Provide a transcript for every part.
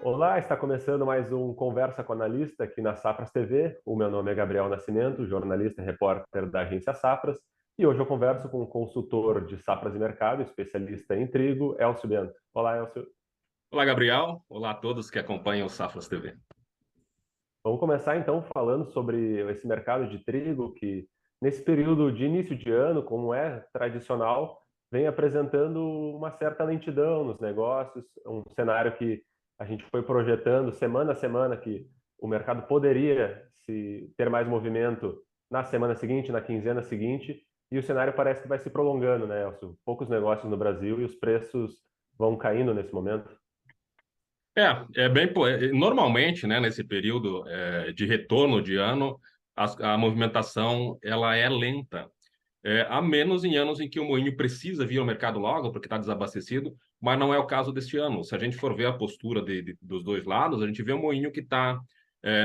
Olá, está começando mais um Conversa com Analista aqui na Safras TV. O meu nome é Gabriel Nascimento, jornalista e repórter da agência Safras. E hoje eu converso com o consultor de Safras e Mercado, especialista em trigo, Elcio Bento. Olá, Elcio. Olá, Gabriel. Olá a todos que acompanham o Safras TV. Vamos começar então falando sobre esse mercado de trigo que, nesse período de início de ano, como é tradicional, vem apresentando uma certa lentidão nos negócios, um cenário que a gente foi projetando semana a semana que o mercado poderia se ter mais movimento na semana seguinte, na quinzena seguinte, e o cenário parece que vai se prolongando, né, Elcio? Poucos negócios no Brasil e os preços vão caindo nesse momento. Normalmente, né, nesse período de retorno de ano, a movimentação ela é lenta. A menos em anos em que o moinho precisa vir ao mercado logo, porque está desabastecido, mas não é o caso deste ano. Se a gente for ver a postura dos dois lados, a gente vê um moinho que está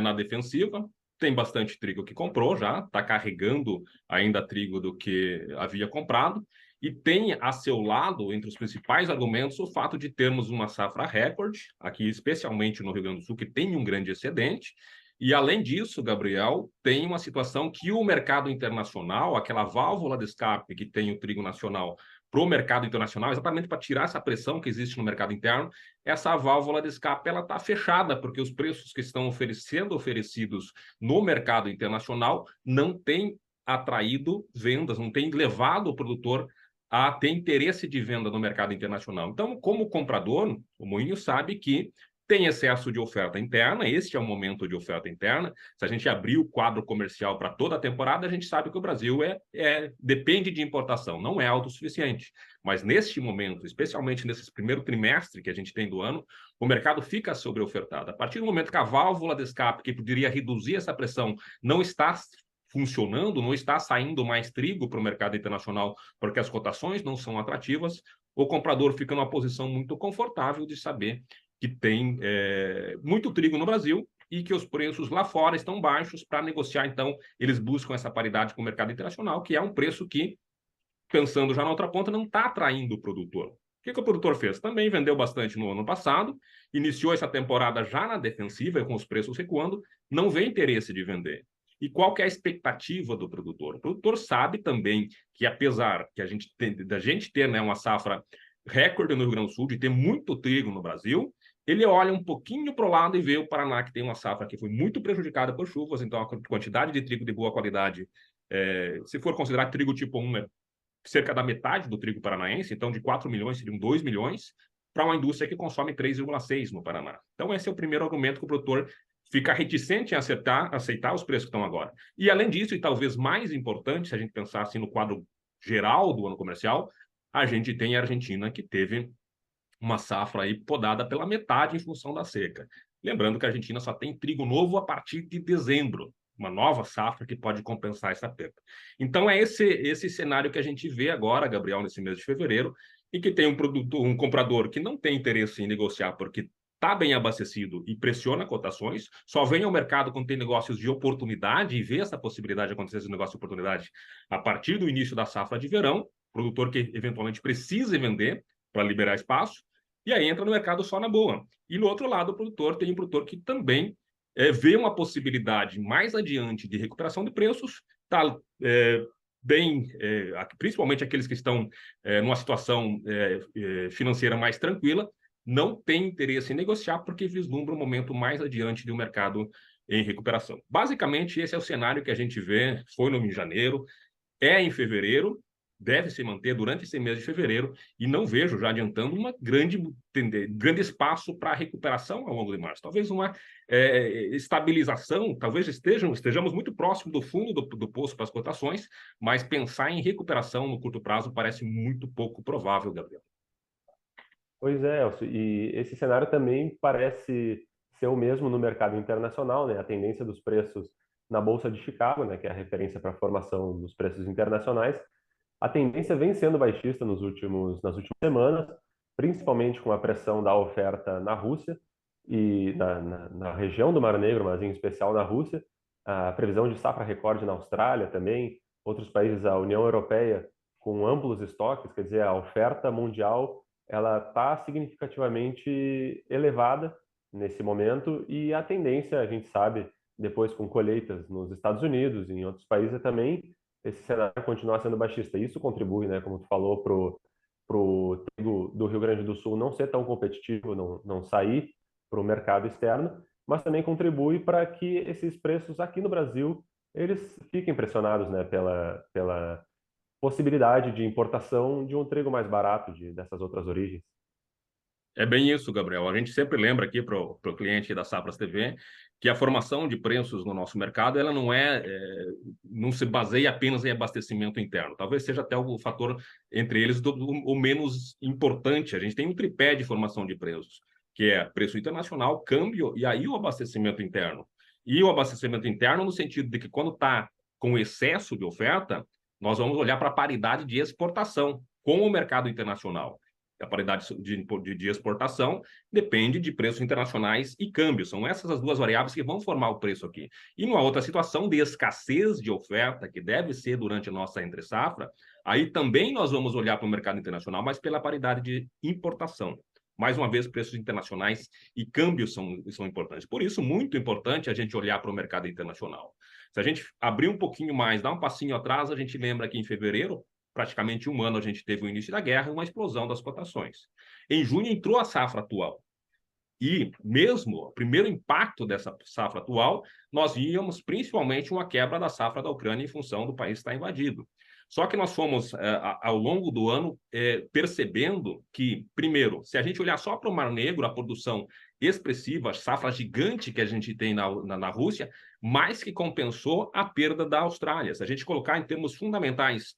na defensiva, tem bastante trigo que comprou já, está carregando ainda trigo do que havia comprado, e tem a seu lado, entre os principais argumentos, o fato de termos uma safra recorde, aqui especialmente no Rio Grande do Sul, que tem um grande excedente. E, além disso, Gabriel, tem uma situação que o mercado internacional, aquela válvula de escape que tem o trigo nacional para o mercado internacional, exatamente para tirar essa pressão que existe no mercado interno, essa válvula de escape ela está fechada, porque os preços que estão sendo oferecidos no mercado internacional não têm atraído vendas, não têm levado o produtor a ter interesse de venda no mercado internacional. Então, como comprador, o Moinho sabe que tem excesso de oferta interna, este é o momento de oferta interna. Se a gente abrir o quadro comercial para toda a temporada, a gente sabe que o Brasil depende de importação, não é autossuficiente. Mas neste momento, especialmente nesse primeiro trimestre que a gente tem do ano, o mercado fica sobreofertado. A partir do momento que a válvula de escape, que poderia reduzir essa pressão, não está funcionando, não está saindo mais trigo para o mercado internacional porque as cotações não são atrativas, o comprador fica numa posição muito confortável de saber que tem muito trigo no Brasil e que os preços lá fora estão baixos para negociar. Então, eles buscam essa paridade com o mercado internacional, que é um preço que, pensando já na outra ponta, não está atraindo o produtor. O que o produtor fez? Também vendeu bastante no ano passado, iniciou essa temporada já na defensiva, com os preços recuando, não vê interesse de vender. E qual que é a expectativa do produtor? O produtor sabe também que, apesar que da gente ter, né, uma safra recorde no Rio Grande do Sul, de ter muito trigo no Brasil, ele olha um pouquinho para o lado e vê o Paraná, que tem uma safra que foi muito prejudicada por chuvas, então a quantidade de trigo de boa qualidade, se for considerar trigo tipo 1, cerca da metade do trigo paranaense, então de 4 milhões seriam 2 milhões, para uma indústria que consome 3,6 no Paraná. Então esse é o primeiro argumento que o produtor fica reticente em aceitar os preços que estão agora. E além disso, e talvez mais importante, se a gente pensar assim no quadro geral do ano comercial, a gente tem a Argentina, que teve uma safra aí podada pela metade em função da seca. Lembrando que a Argentina só tem trigo novo a partir de dezembro, uma nova safra que pode compensar essa perda. Então é esse cenário que a gente vê agora, Gabriel, nesse mês de fevereiro, e que tem um comprador que não tem interesse em negociar porque está bem abastecido e pressiona cotações, só vem ao mercado quando tem negócios de oportunidade e vê essa possibilidade de acontecer esse negócio de oportunidade a partir do início da safra de verão, produtor que eventualmente precisa vender para liberar espaço, e aí entra no mercado só na boa. E no outro lado, o produtor tem um produtor que também vê uma possibilidade mais adiante de recuperação de preços, está principalmente aqueles que estão numa situação financeira mais tranquila, não tem interesse em negociar porque vislumbra um momento mais adiante de um mercado em recuperação. Basicamente, esse é o cenário que a gente vê, foi no em janeiro, é em fevereiro, deve se manter durante esse mês de fevereiro, e não vejo, já adiantando, grande espaço para recuperação ao longo de março. Talvez uma estabilização, talvez estejamos muito próximo do fundo do poço para as cotações, mas pensar em recuperação no curto prazo parece muito pouco provável, Gabriel. Pois é, Elcio, e esse cenário também parece ser o mesmo no mercado internacional, né? A tendência dos preços na Bolsa de Chicago, né, que é a referência para a formação dos preços internacionais, a tendência vem sendo baixista nas últimas semanas, principalmente com a pressão da oferta na Rússia e na região do Mar Negro, mas em especial na Rússia. A previsão de safra recorde na Austrália também, outros países, a União Europeia, com amplos estoques, quer dizer, a oferta mundial ela está significativamente elevada nesse momento, e a tendência, a gente sabe, depois com colheitas nos Estados Unidos e em outros países, é também esse cenário continuar sendo baixista. Isso contribui, né, como tu falou, pro trigo do Rio Grande do Sul não ser tão competitivo, não sair para o mercado externo, mas também contribui para que esses preços aqui no Brasil eles fiquem pressionados, né, pela possibilidade de importação de um trigo mais barato dessas outras origens. É bem isso, Gabriel. A gente sempre lembra aqui para o cliente da Safras TV que a formação de preços no nosso mercado ela não se baseia apenas em abastecimento interno. Talvez seja até o fator entre eles o menos importante. A gente tem um tripé de formação de preços, que é preço internacional, câmbio e aí o abastecimento interno. E o abastecimento interno no sentido de que quando está com excesso de oferta, nós vamos olhar para a paridade de exportação com o mercado internacional. A paridade de exportação depende de preços internacionais e câmbio. São essas as duas variáveis que vão formar o preço aqui. E numa outra situação de escassez de oferta, que deve ser durante a nossa entre-safra, aí também nós vamos olhar para o mercado internacional, mas pela paridade de importação. Mais uma vez, preços internacionais e câmbios são importantes. Por isso, muito importante a gente olhar para o mercado internacional. Se a gente abrir um pouquinho mais, dar um passinho atrás, a gente lembra que em fevereiro, praticamente um ano, a gente teve o início da guerra e uma explosão das cotações. Em junho entrou a safra atual. E mesmo o primeiro impacto dessa safra atual, nós víamos principalmente uma quebra da safra da Ucrânia em função do país estar invadido. Só que nós fomos, ao longo do ano, percebendo que, primeiro, se a gente olhar só para o Mar Negro, a produção expressiva, a safra gigante que a gente tem na Rússia, mais que compensou a perda da Austrália. Se a gente colocar em termos fundamentais,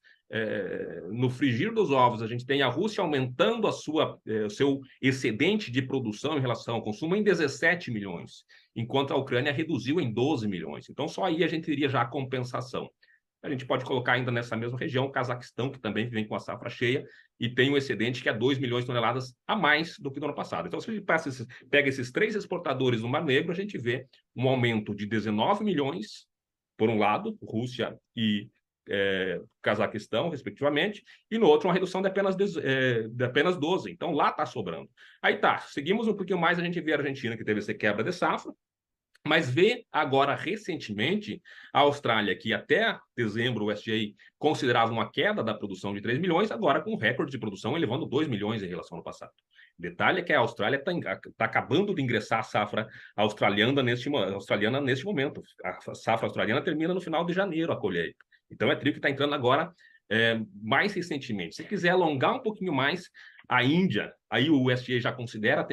no frigir dos ovos, a gente tem a Rússia aumentando o seu excedente de produção em relação ao consumo em 17 milhões, enquanto a Ucrânia reduziu em 12 milhões. Então, só aí a gente teria já a compensação. A gente pode colocar ainda nessa mesma região o Cazaquistão, que também vem com a safra cheia e tem um excedente que é 2 milhões de toneladas a mais do que no ano passado. Então, se a gente pega esses três exportadores do Mar Negro, a gente vê um aumento de 19 milhões, por um lado, Rússia e Cazaquistão, respectivamente, e no outro uma redução de apenas 12. Então, lá está sobrando. Aí tá, seguimos um pouquinho mais, a gente vê a Argentina, que teve essa quebra de safra, mas vê agora, recentemente, a Austrália, que até dezembro o USDA considerava uma queda da produção de 3 milhões, agora com recorde de produção elevando 2 milhões em relação ao passado. Detalhe é que a Austrália está acabando de ingressar a safra australiana neste momento. A safra australiana termina no final de janeiro, a colheita. Então, é trigo que está entrando agora mais recentemente. Se quiser alongar um pouquinho mais, a Índia, aí o USDA já considera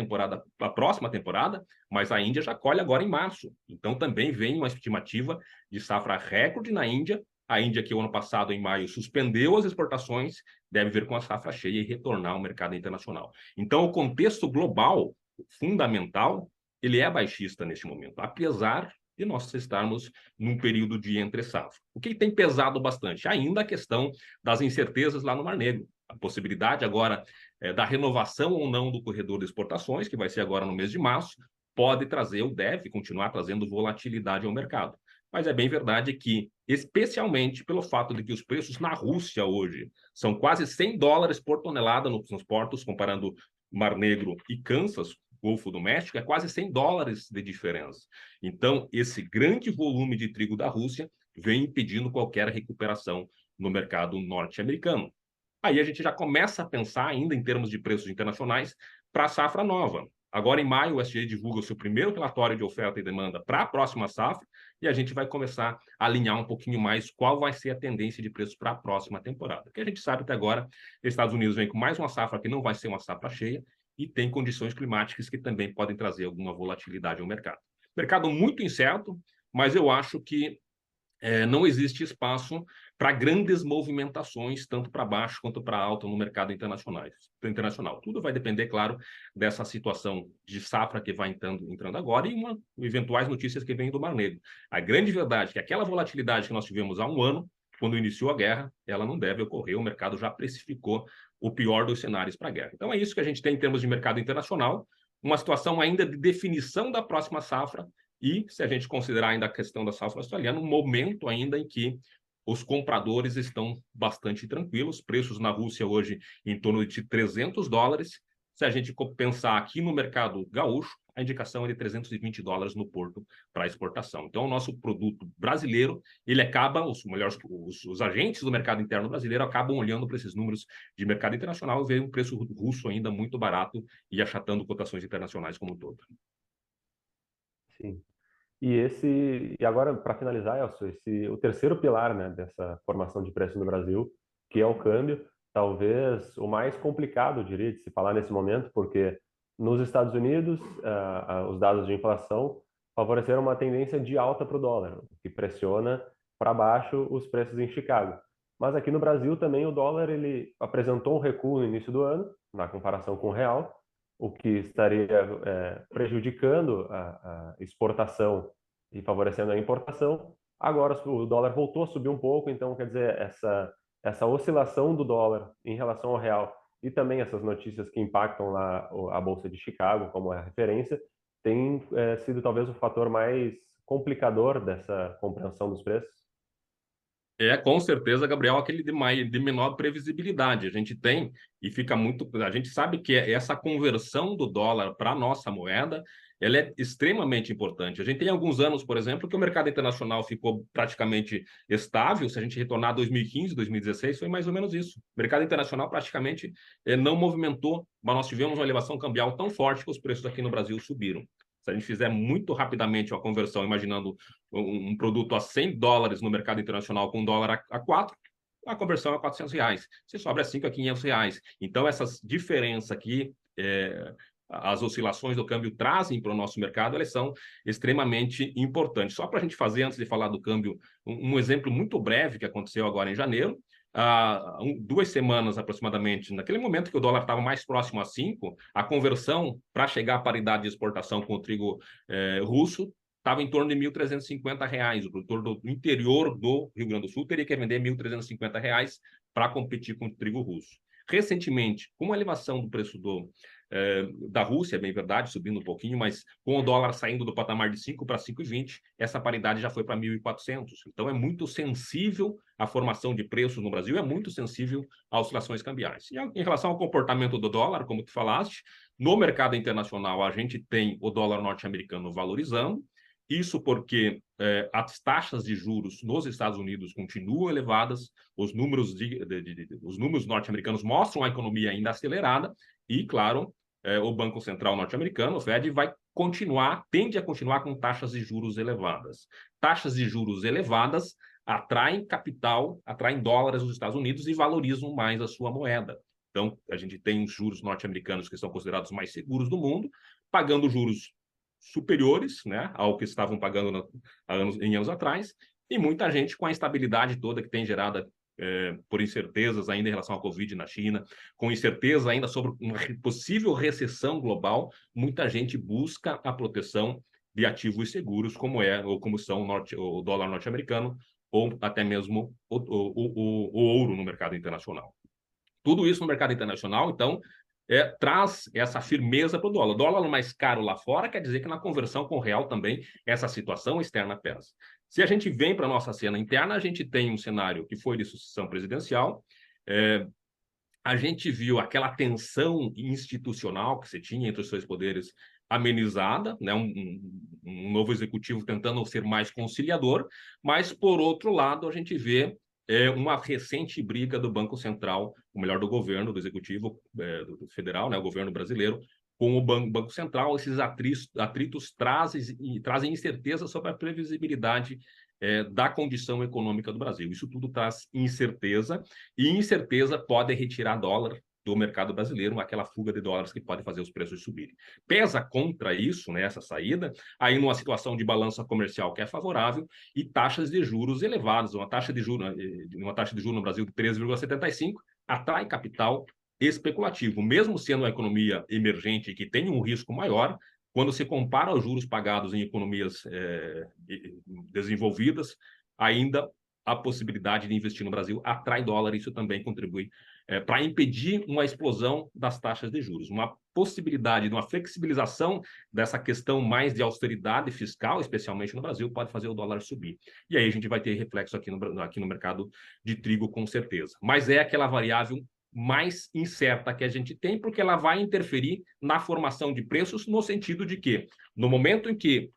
a próxima temporada, mas a Índia já colhe agora em março. Então, também vem uma estimativa de safra recorde na Índia. A Índia, que o ano passado, em maio, suspendeu as exportações, deve vir com a safra cheia e retornar ao mercado internacional. Então, o contexto global, fundamental, ele é baixista neste momento, apesar de nós estarmos num período de entre-safra. O que tem pesado bastante? Ainda a questão das incertezas lá no Mar Negro. A possibilidade agora da renovação ou não do corredor de exportações, que vai ser agora no mês de março, pode trazer ou deve continuar trazendo volatilidade ao mercado. Mas é bem verdade que, especialmente pelo fato de que os preços na Rússia hoje são quase $100 por tonelada nos portos, comparando Mar Negro e Kansas, Golfo do México, é quase $100 de diferença. Então, esse grande volume de trigo da Rússia vem impedindo qualquer recuperação no mercado norte-americano. Aí a gente já começa a pensar ainda em termos de preços internacionais para a safra nova. Agora, em maio, o USDA divulga o seu primeiro relatório de oferta e demanda para a próxima safra e a gente vai começar a alinhar um pouquinho mais qual vai ser a tendência de preços para a próxima temporada. Porque a gente sabe até agora, os Estados Unidos vem com mais uma safra que não vai ser uma safra cheia e tem condições climáticas que também podem trazer alguma volatilidade ao mercado. Mercado muito incerto, mas eu acho que não existe espaço para grandes movimentações, tanto para baixo quanto para alto no mercado internacional. Tudo vai depender, claro, dessa situação de safra que vai entrando agora e eventuais notícias que vêm do Mar Negro. A grande verdade é que aquela volatilidade que nós tivemos há um ano, quando iniciou a guerra, ela não deve ocorrer, o mercado já precificou o pior dos cenários para a guerra. Então é isso que a gente tem em termos de mercado internacional, uma situação ainda de definição da próxima safra, e, se a gente considerar ainda a questão da safra australiana, um momento ainda em que os compradores estão bastante tranquilos, preços na Rússia hoje em torno de $300, Se a gente pensar aqui no mercado gaúcho, a indicação é de $320 no porto para exportação. Então, o nosso produto brasileiro, ele acaba, os agentes do mercado interno brasileiro acabam olhando para esses números de mercado internacional e veem um preço russo ainda muito barato e achatando cotações internacionais como um todo. Sim. E agora, para finalizar, Elcio, o terceiro pilar, né, dessa formação de preço no Brasil, que é o câmbio, talvez o mais complicado, eu diria, de se falar nesse momento, porque nos Estados Unidos, os dados de inflação favoreceram uma tendência de alta para o dólar, o que pressiona para baixo os preços em Chicago. Mas aqui no Brasil também o dólar ele apresentou um recuo no início do ano, na comparação com o real, o que estaria prejudicando a exportação e favorecendo a importação. Agora o dólar voltou a subir um pouco, então quer dizer, essa oscilação do dólar em relação ao real e também essas notícias que impactam lá a Bolsa de Chicago, como é a referência, tem sido talvez o fator mais complicador dessa compreensão dos preços. É, com certeza, Gabriel, aquele de menor previsibilidade. A gente tem e fica muito. A gente sabe que essa conversão do dólar para a nossa moeda ela é extremamente importante. A gente tem alguns anos, por exemplo, que o mercado internacional ficou praticamente estável. Se a gente retornar a 2015, 2016, foi mais ou menos isso. O mercado internacional praticamente não movimentou, mas nós tivemos uma elevação cambial tão forte que os preços aqui no Brasil subiram. Se a gente fizer muito rapidamente uma conversão, imaginando um produto a $100 no mercado internacional com $1 a 4, a conversão é R$ 400. Se sobra R$ 5 a R$ 500. Então, essas diferenças aqui, as oscilações do câmbio trazem para o nosso mercado, elas são extremamente importantes. Só para a gente fazer, antes de falar do câmbio, um exemplo muito breve que aconteceu agora em janeiro. 2 semanas aproximadamente, naquele momento que o dólar estava mais próximo a 5, a conversão para chegar à paridade de exportação com o trigo russo estava em torno de R$ 1.350. O produtor do interior do Rio Grande do Sul teria que vender R$ 1.350 para competir com o trigo russo. Recentemente, com a elevação do preço da Rússia, é bem verdade, subindo um pouquinho, mas com o dólar saindo do patamar de 5 para 5,20, essa paridade já foi para 1.400. Então, é muito sensível a formação de preços no Brasil, é muito sensível a oscilações cambiais. E em relação ao comportamento do dólar, como tu falaste, no mercado internacional, a gente tem o dólar norte-americano valorizando, isso porque as taxas de juros nos Estados Unidos continuam elevadas, os números norte-americanos mostram a economia ainda acelerada e, claro, o Banco Central norte-americano, o Fed, tende a continuar com taxas de juros elevadas. Taxas de juros elevadas atraem capital, atraem dólares nos Estados Unidos e valorizam mais a sua moeda. Então, a gente tem os juros norte-americanos que são considerados mais seguros do mundo, pagando juros superiores, né, ao que estavam pagando em anos atrás, e muita gente com a instabilidade toda que tem gerada por incertezas ainda em relação à Covid na China, com incerteza ainda sobre uma possível recessão global, muita gente busca a proteção de ativos seguros, como são o dólar norte-americano, ou até mesmo o ouro no mercado internacional. Tudo isso no mercado internacional, então, traz essa firmeza para o dólar. O dólar mais caro lá fora quer dizer que na conversão com o real também essa situação externa pesa. Se a gente vem para a nossa cena interna, a gente tem um cenário que foi de sucessão presidencial. A gente viu aquela tensão institucional que se tinha entre os dois poderes amenizada, né? Um novo executivo tentando ser mais conciliador, mas, por outro lado, a gente vê uma recente briga do Banco Central, ou melhor, do governo, do executivo do federal, né? O governo brasileiro, com o Banco Central. Esses atritos trazem incerteza sobre a previsibilidade da condição econômica do Brasil. Isso tudo traz incerteza, e incerteza pode retirar dólar do mercado brasileiro, aquela fuga de dólares que pode fazer os preços subirem. Pesa contra isso, né, essa saída, aí numa situação de balança comercial que é favorável e taxas de juros elevadas. Uma taxa de juros no Brasil de 13,75 atrai capital especulativo. Mesmo sendo uma economia emergente que tem um risco maior, quando se compara aos juros pagados em economias desenvolvidas, ainda a possibilidade de investir no Brasil atrai dólar, isso também contribui para impedir uma explosão das taxas de juros. Uma possibilidade de uma flexibilização dessa questão mais de austeridade fiscal, especialmente no Brasil, pode fazer o dólar subir. E aí a gente vai ter reflexo aqui no mercado de trigo, com certeza. Mas é aquela variável mais incerta que a gente tem, porque ela vai interferir na formação de preços, no sentido de que, no momento em que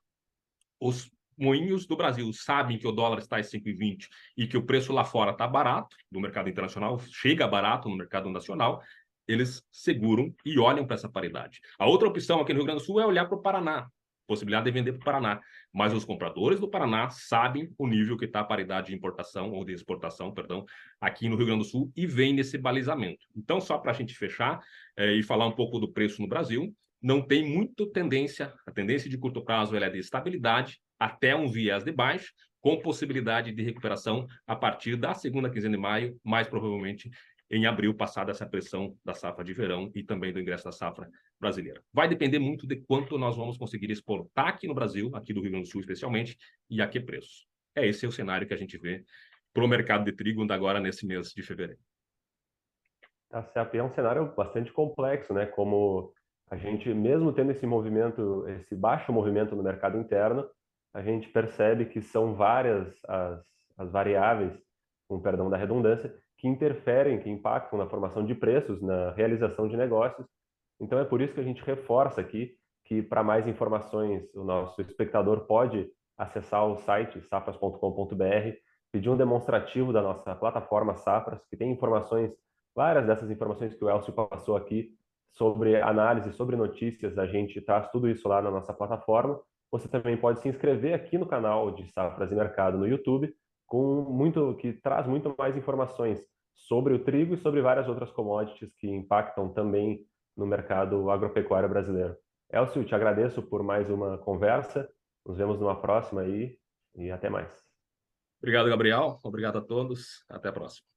os moinhos do Brasil sabem que o dólar está em 5,20 e que o preço lá fora está barato, no mercado internacional, chega barato no mercado nacional, eles seguram e olham para essa paridade. A outra opção aqui no Rio Grande do Sul é olhar para o Paraná, possibilidade de vender para o Paraná. Mas os compradores do Paraná sabem o nível que está a paridade de importação, ou de exportação, perdão, aqui no Rio Grande do Sul, e vem nesse balizamento. Então, só para a gente fechar e falar um pouco do preço no Brasil, não tem muito tendência, a tendência de curto prazo ela é de estabilidade até um viés de baixo, com possibilidade de recuperação a partir da segunda quinzena de maio, mais provavelmente em abril, passada essa pressão da safra de verão e também do ingresso da safra brasileira. Vai depender muito de quanto nós vamos conseguir exportar aqui no Brasil, aqui do Rio Grande do Sul especialmente, e a que preço. Esse é o cenário que a gente vê para o mercado de trigo agora nesse mês de fevereiro. Tá certo. E é um cenário bastante complexo, né? Como a gente, mesmo tendo esse movimento, esse baixo movimento no mercado interno, a gente percebe que são várias as variáveis, com perdão da redundância, que interferem, que impactam na formação de preços, na realização de negócios. Então é por isso que a gente reforça aqui que, para mais informações, o nosso espectador pode acessar o site safras.com.br, pedir um demonstrativo da nossa plataforma Safras, que tem informações, várias dessas informações que o Elcio passou aqui, sobre análise, sobre notícias, a gente traz tudo isso lá na nossa plataforma. Você também pode se inscrever aqui no canal de Safras e Mercado no YouTube, que traz muito mais informações sobre o trigo e sobre várias outras commodities que impactam também no mercado agropecuário brasileiro. Elcio, te agradeço por mais uma conversa. Nos vemos numa próxima aí e até mais. Obrigado, Gabriel. Obrigado a todos. Até a próxima.